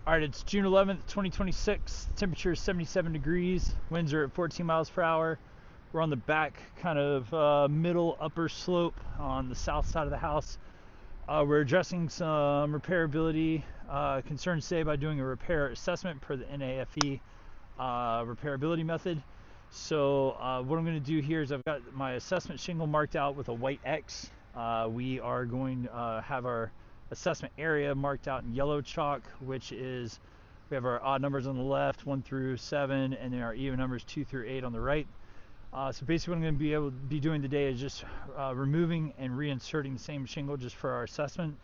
All right, it's June 11th, 2026. Temperature is 77 degrees. Winds are at 14 miles per hour. We're on the back kind of middle upper slope on the south side of the house. We're addressing some repairability concerns today by doing a repair assessment per the NAFE repairability method. So what I'm going to do here is I've got my assessment shingle marked out with a white X. We are going to have our assessment area marked out in yellow chalk, which is, we have our odd numbers on the left, 1 through 7, and then our even numbers 2 through 8 on the right. So basically what I'm going to be doing today is just removing and reinserting the same shingle just for our assessment,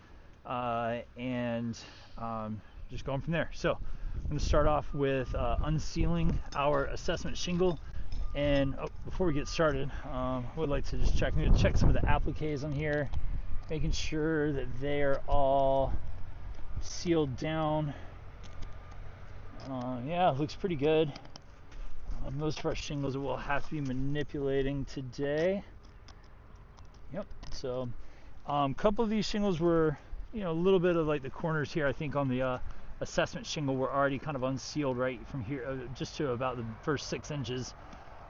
and just going from there. So I'm going to start off with unsealing our assessment shingle. And before we get started, I would like to just check. I'm going to check some of the appliques on here, making sure that they are all sealed down. Yeah, it looks pretty good. Most of our shingles will have to be manipulating today. Yep. So a couple of these shingles were, a little bit of like the corners here, I think on the assessment shingle were already kind of unsealed right from here just to about the first 6 inches.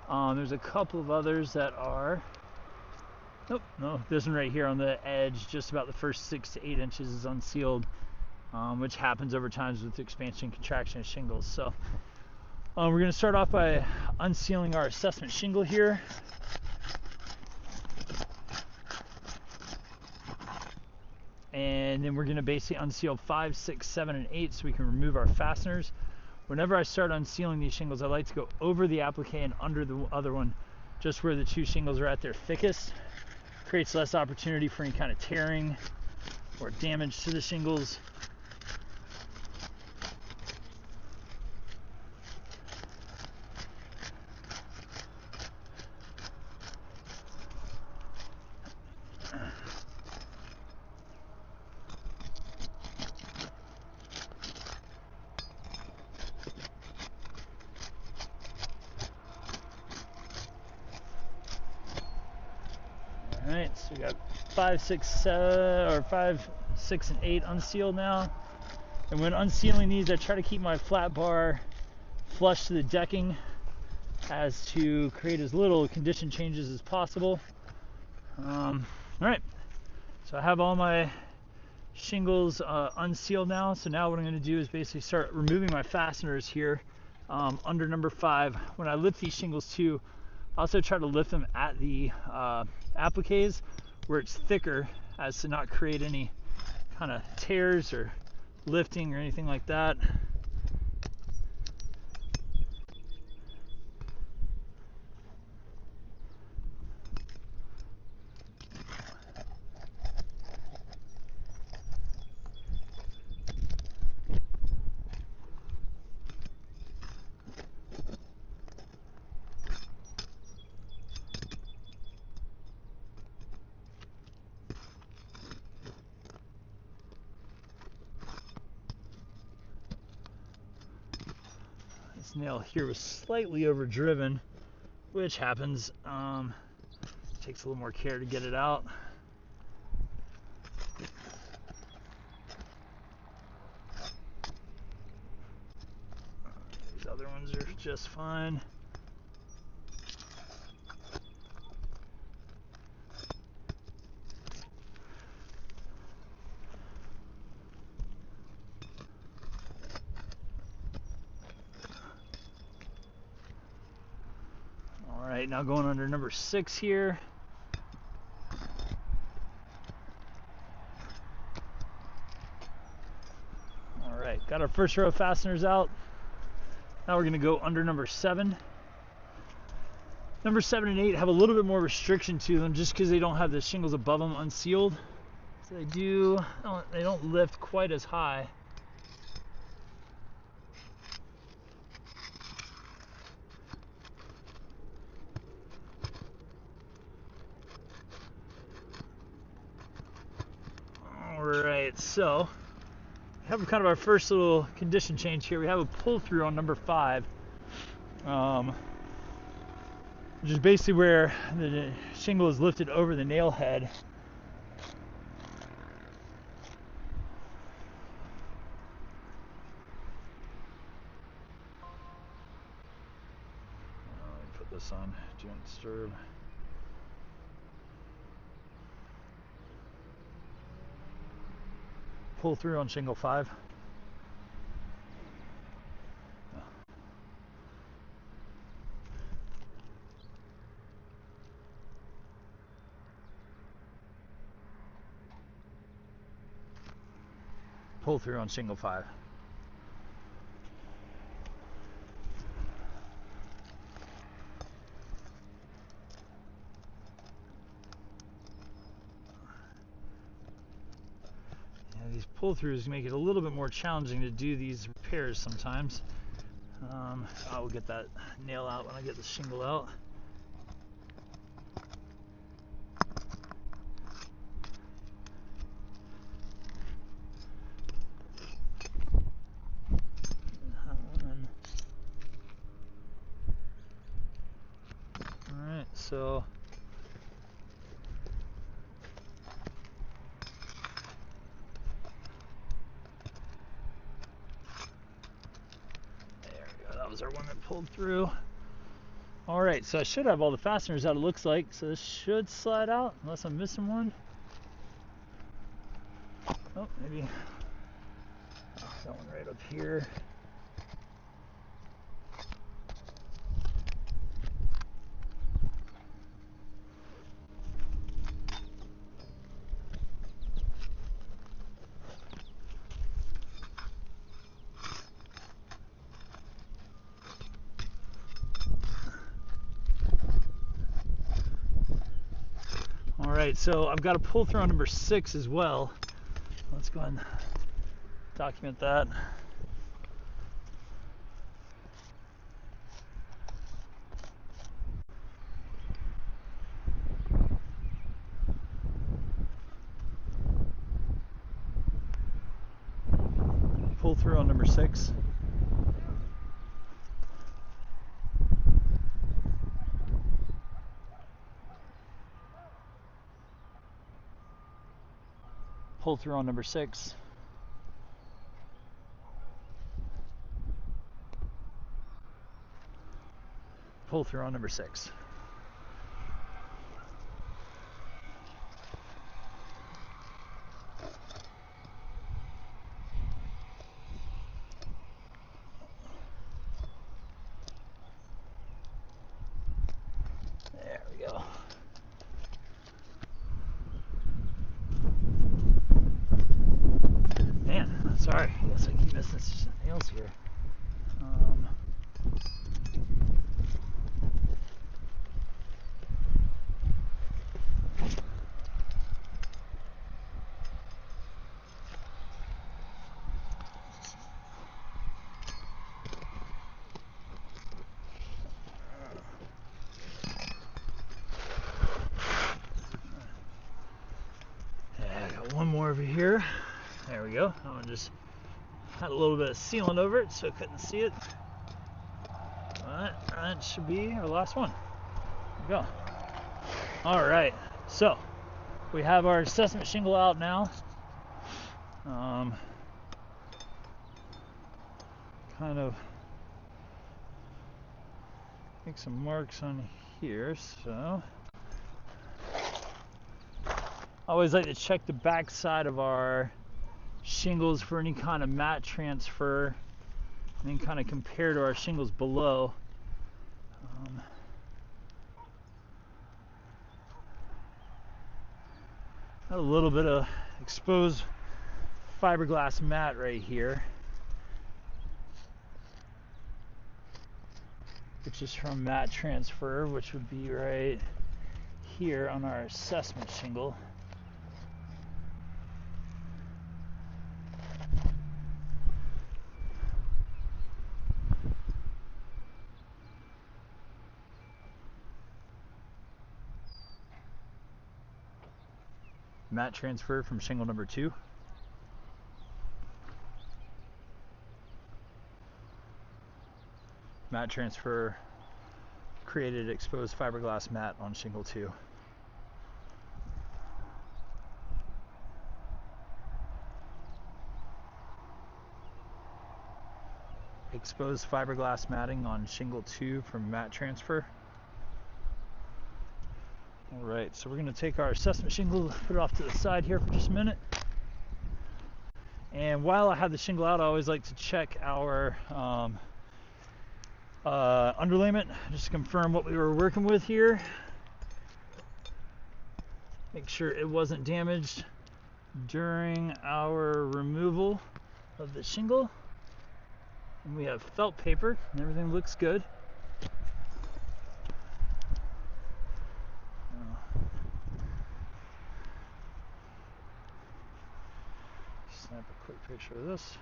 There's a couple of others that are, no, this one right here on the edge, just about the first 6 to 8 inches is unsealed, which happens over time with expansion and contraction of shingles. So we're going to start off by unsealing our assessment shingle here. And then we're going to basically unseal 5, 6, 7, and 8 so we can remove our fasteners. Whenever I start unsealing these shingles, I like to go over the applique and under the other one, just where the two shingles are at their thickest. Creates less opportunity for any kind of tearing or damage to the shingles. Alright, so we got 5, 6, and 8 unsealed now. And when unsealing these, I try to keep my flat bar flush to the decking as to create as little condition changes as possible. Alright, so I have all my shingles unsealed now. So now what I'm going to do is basically start removing my fasteners here under number 5. When I lift these shingles too, I also try to lift them at the appliques where it's thicker, as to not create any kind of tears or lifting or anything like that. This nail here was slightly overdriven, which happens. Takes a little more care to get it out. These other ones are just fine. Alright, now going under number 6 here. Alright, got our first row of fasteners out. Now we're going to go under number 7. Number 7 and 8 have a little bit more restriction to them just because they don't have the shingles above them unsealed. So they don't lift quite as high. Alright, so we have kind of our first little condition change here. We have a pull through on number 5, which is basically where the shingle is lifted over the nail head. this on do not disturb. Pull through on shingle 5. Pull through on shingle 5. Yeah, these pull-throughs make it a little bit more challenging to do these repairs sometimes. I will get that nail out when I get the shingle out. Alright, so there we go. That was our one that pulled through. Alright, so I should have all the fasteners out, it looks like. So this should slide out, unless I'm missing one. Oh, maybe. Oh, that one right up here. Alright, so I've got a pull through on number 6 as well. Let's go ahead and document that. Pull through on number 6. Pull through on number 6. Pull through on number 6. There we go. Man, sorry. I guess I keep missing some nails here. Yeah, I got one more over here. There we go. I'm gonna just had a little bit of sealant over it so I couldn't see it. Alright, that should be our last one. There we go. Alright, so we have our assessment shingle out now. Kind of make some marks on here, so I always like to check the back side of our shingles for any kind of mat transfer and then kind of compare to our shingles below. Got a little bit of exposed fiberglass mat right here, which is from mat transfer, which would be right here on our assessment shingle. Mat transfer from shingle number 2. Mat transfer created exposed fiberglass mat on shingle 2. Exposed fiberglass matting on shingle 2 from mat transfer. Alright, so we're going to take our assessment shingle, put it off to the side here for just a minute. And while I have the shingle out, I always like to check our underlayment, just to confirm what we were working with here. Make sure it wasn't damaged during our removal of the shingle. And we have felt paper, and everything looks good. Snap a quick picture of this.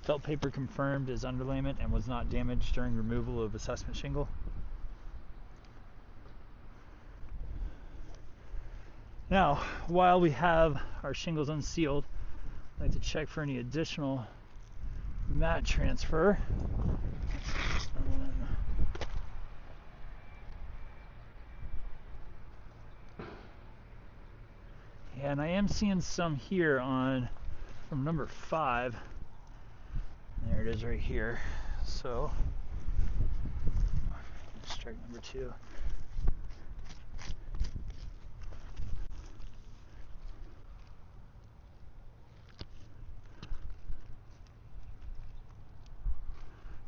Felt paper confirmed as underlayment and was not damaged during removal of assessment shingle. Now, while we have our shingles unsealed, I'd like to check for any additional mat transfer. Yeah, and I am seeing some here from number 5. There it is right here. So, strike number 2.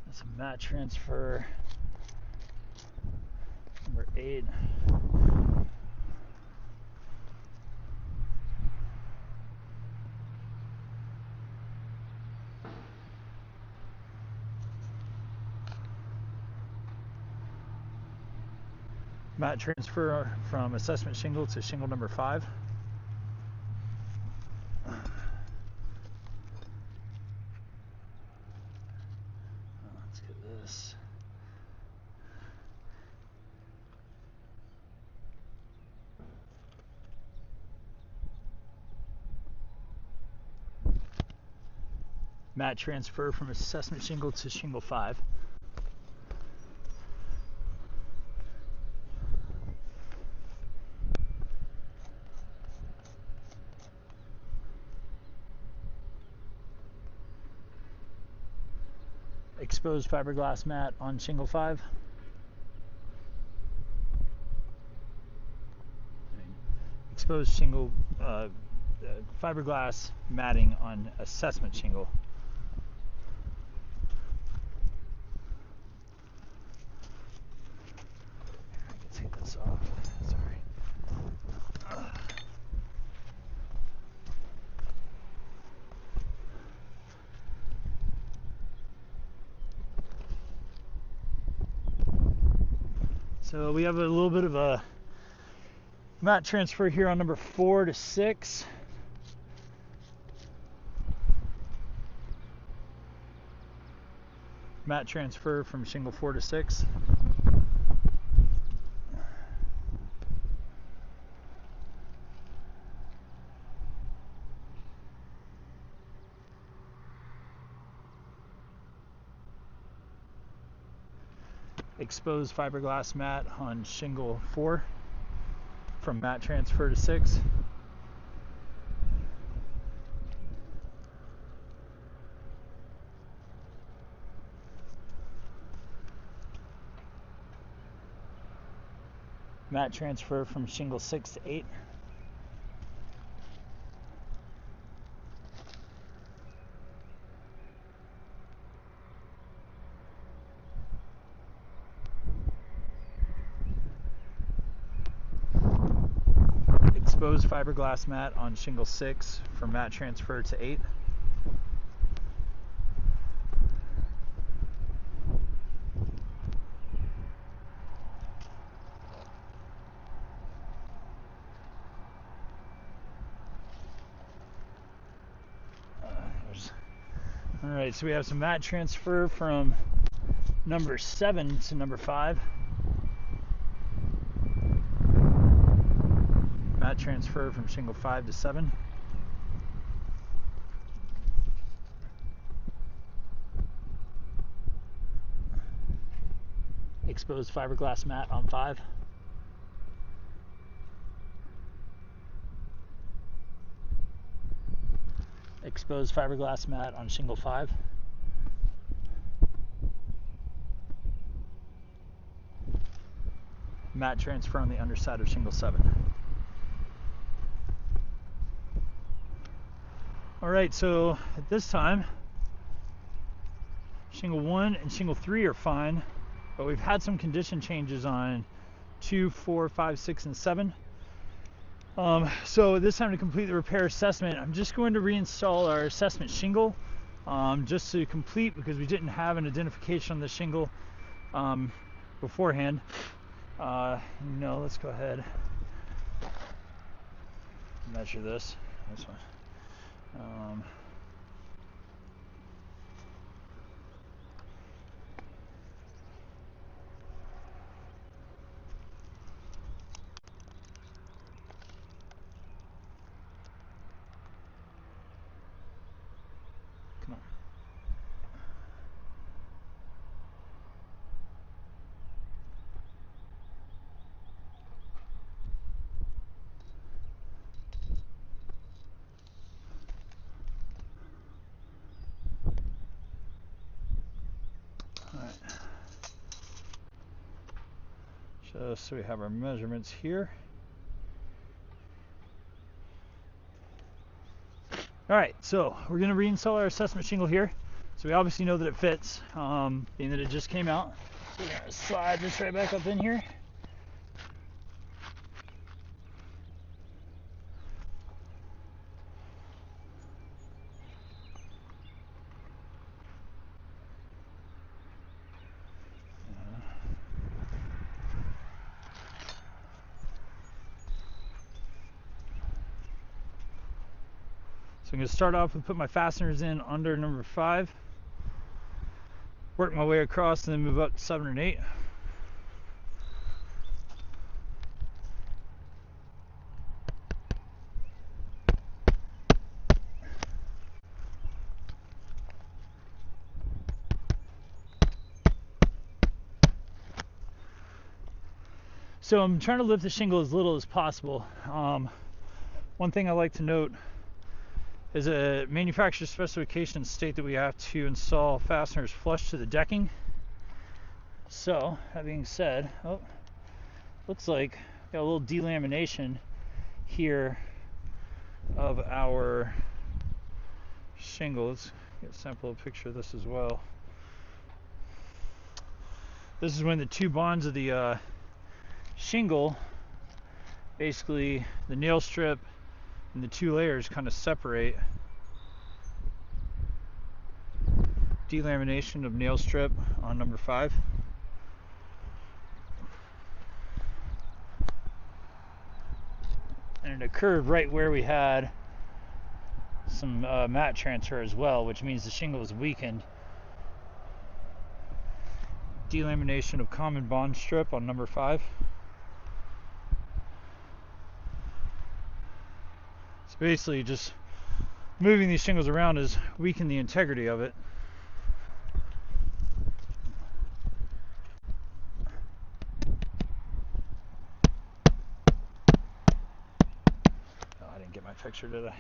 That's a mat transfer. Number 8. Mat transfer from assessment shingle to shingle number 5. Let's get this. Mat transfer from assessment shingle to shingle 5. Exposed fiberglass mat on shingle 5. Exposed shingle fiberglass matting on assessment shingle. Take this off. Sorry. So we have a little bit of a mat transfer here on number 4 to 6. Mat transfer from shingle 4 to 6. Exposed fiberglass mat on shingle 4 from mat transfer to 6. Mat transfer from shingle 6 to 8. Exposed fiberglass mat on shingle 6 from mat transfer to 8. Alright, so we have some mat transfer from number 7 to number 5. Mat transfer from shingle 5 to 7. Exposed fiberglass mat on 5. exposed fiberglass mat on shingle 5. Mat transfer on the underside of shingle 7. Alright, so at this time, shingle 1 and shingle 3 are fine, but we've had some condition changes on 2, 4, 5, 6, and 7. So this time to complete the repair assessment, I'm just going to reinstall our assessment shingle just to complete, because we didn't have an identification on the shingle beforehand. Let's go ahead and measure this. This one. Come on. All right. Just so we have our measurements here. All right, so we're going to reinstall our assessment shingle here. So we obviously know that it fits, being that it just came out. So we're going to slide this right back up in here. So I'm going to start off with put my fasteners in under number 5, work my way across, and then move up to 7 and 8. So I'm trying to lift the shingle as little as possible. One thing I like to note is a manufacturer specifications state that we have to install fasteners flush to the decking. So that being said, looks like got a little delamination here of our shingle. Let's get a sample picture of this as well. This is when the two bonds of the shingle, basically the nail strip and the two layers, kind of separate. Delamination of nail strip on number 5. And it occurred right where we had some mat transfer as well, which means the shingle was weakened. Delamination of common bond strip on number 5. So basically just moving these shingles around has weakened the integrity of it. Oh, I didn't get my picture, did I?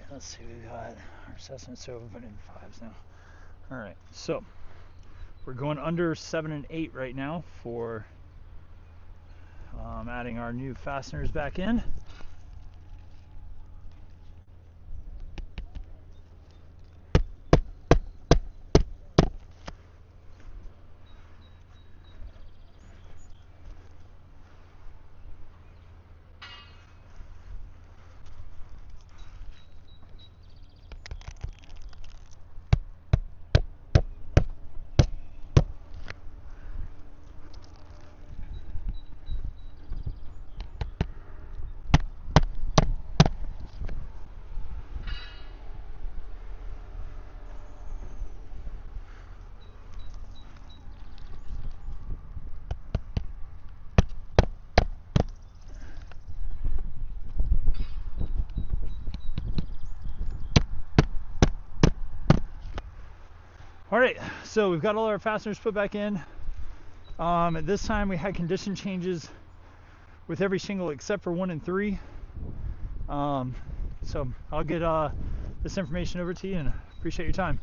Let's see, we got our assessment, so we're putting in 5s now. All right, so we're going under 7 and 8 right now for adding our new fasteners back in. All right, so we've got all our fasteners put back in. At this time we had condition changes with every shingle except for 1 and 3. So I'll get this information over to you, and appreciate your time.